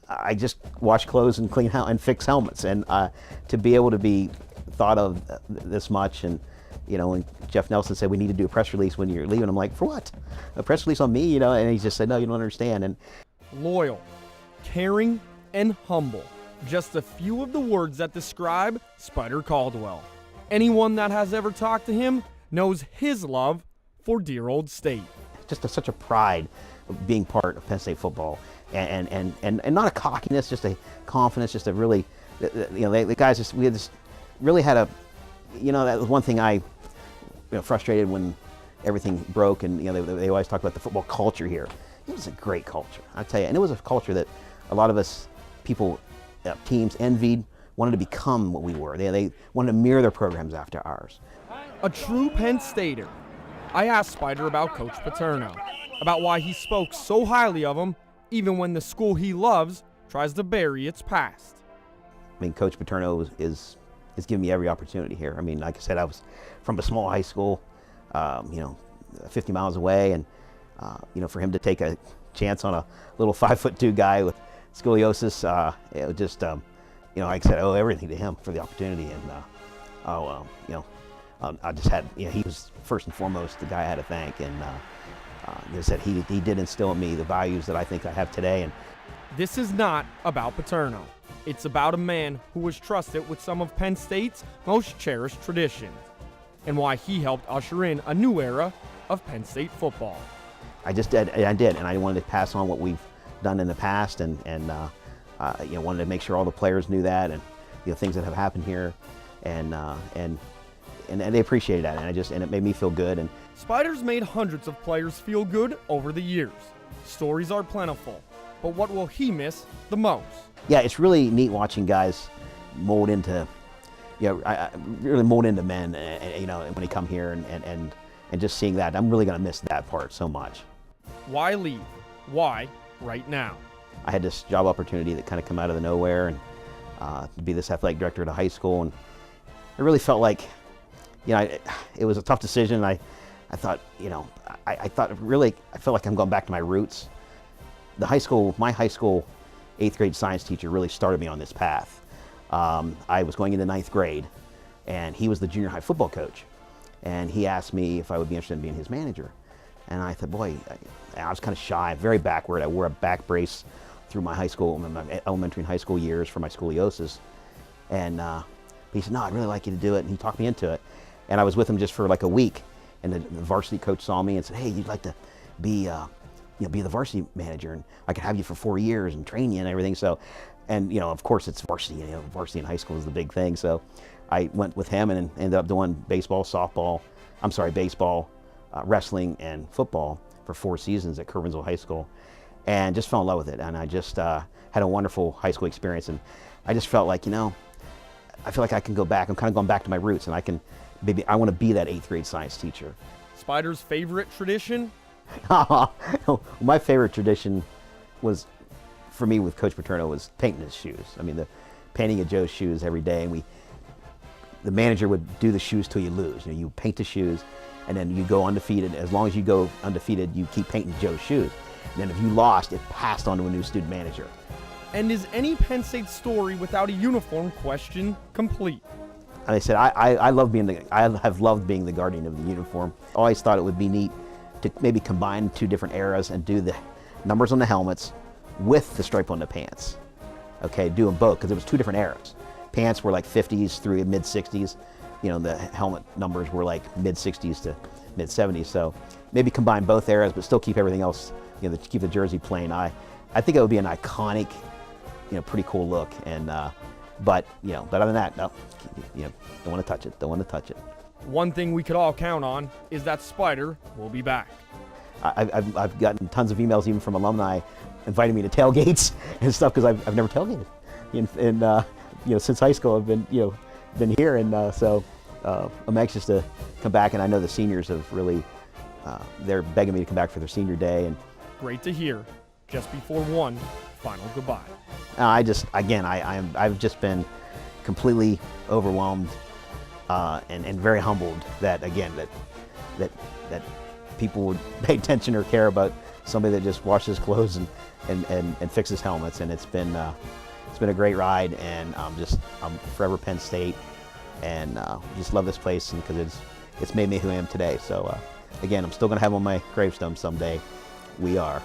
I just wash clothes and clean and fix helmets, and to be able to be thought of this much, and when Jeff Nelson said we need to do a press release when you're leaving, I'm like, for what? A press release on me, And he just said, no, you don't understand. And loyal, caring, and humble. Just a few of the words that describe Spider Caldwell. Anyone that has ever talked to him knows his love for dear old state. Just such a pride of being part of Penn State football, and not a cockiness, just a confidence, just a really, the guys really had a, that was one thing I, frustrated when everything broke, and they always talk about the football culture here. It was a great culture, I tell you, and it was a culture that a lot of us people, teams envied, wanted to become what we were. They wanted to mirror their programs after ours. A true Penn Stater. I asked Spider about Coach Paterno, about why he spoke so highly of him, even when the school he loves tries to bury its past. I mean, Coach Paterno is giving me every opportunity here. I mean, like I said, I was from a small high school, 50 miles away, and for him to take a chance on a little 5'2" guy with scoliosis, it was just, like I said, I owe everything to him for the opportunity, and I just had, he was first and foremost the guy I had to thank, and like I said, he did instill in me the values that I think I have today. And this is not about Paterno. It's about a man who was trusted with some of Penn State's most cherished traditions, and why he helped usher in a new era of Penn State football. I did, and I wanted to pass on what we've done in the past, and wanted to make sure all the players knew that, and things that have happened here, and they appreciated that, and it made me feel good. And Spider's made hundreds of players feel good over the years. Stories are plentiful, but what will he miss the most? Yeah, it's really neat watching guys mold into, really mold into men, when they come here, and just seeing that. I'm really gonna miss that part so much. Why leave? Why right now? I had this job opportunity that kind of come out of the nowhere, and to be this athletic director at a high school, and it really felt like, it was a tough decision. I thought, I felt like I'm going back to my roots. My high school 8th grade science teacher really started me on this path. I was going into 9th grade, and he was the junior high football coach, and he asked me if I would be interested in being his manager. And I thought, boy, I was kind of shy, very backward. I wore a back brace through my high school, my elementary and high school years for my scoliosis. And he said, no, I'd really like you to do it, and he talked me into it. And I was with him just for like a week, and the varsity coach saw me and said, hey, you'd like to be the varsity manager, and I could have you for 4 years and train you and everything. So, and of course it's varsity. Varsity in high school is the big thing. So, I went with him and ended up doing baseball, wrestling, and football for 4 seasons at Curwensville High School, and just fell in love with it. And I just had a wonderful high school experience, and I just felt like, I feel like I can go back. I'm kind of going back to my roots, and I want to be that 8th grade science teacher. Spider's favorite tradition? My favorite tradition was, for me with Coach Paterno, was painting his shoes. I mean, the painting of Joe's shoes every day, and the manager would do the shoes till you lose. You paint the shoes, and then you go undefeated. As long as you go undefeated, you keep painting Joe's shoes. And then if you lost, it passed on to a new student manager. And is any Penn State story without a uniform question complete? And I said, I have loved being the guardian of the uniform. Always thought it would be neat to maybe combine 2 different eras and do the numbers on the helmets with the stripe on the pants. Okay, do them both, because it was 2 different eras. Pants were like 50s through mid 60s. The helmet numbers were like mid 60s to mid 70s. So maybe combine both eras, but still keep everything else, keep the jersey plain. I think it would be an iconic, pretty cool look. And but other than that, no, don't want to touch it. Don't want to touch it. One thing we could all count on is that Spider will be back. I've gotten tons of emails even from alumni inviting me to tailgates and stuff, because I've never tailgated. And since high school I've been here, and so I'm anxious to come back, and I know the seniors have really they're begging me to come back for their senior day. And great to hear. Just before one final goodbye. I've just been completely overwhelmed and very humbled that people would pay attention or care about somebody that just washes clothes and fixes helmets, and it's been a great ride, and I'm forever Penn State, and just love this place, and because it's made me who I am today. So again, I'm still gonna have on my gravestone someday, we are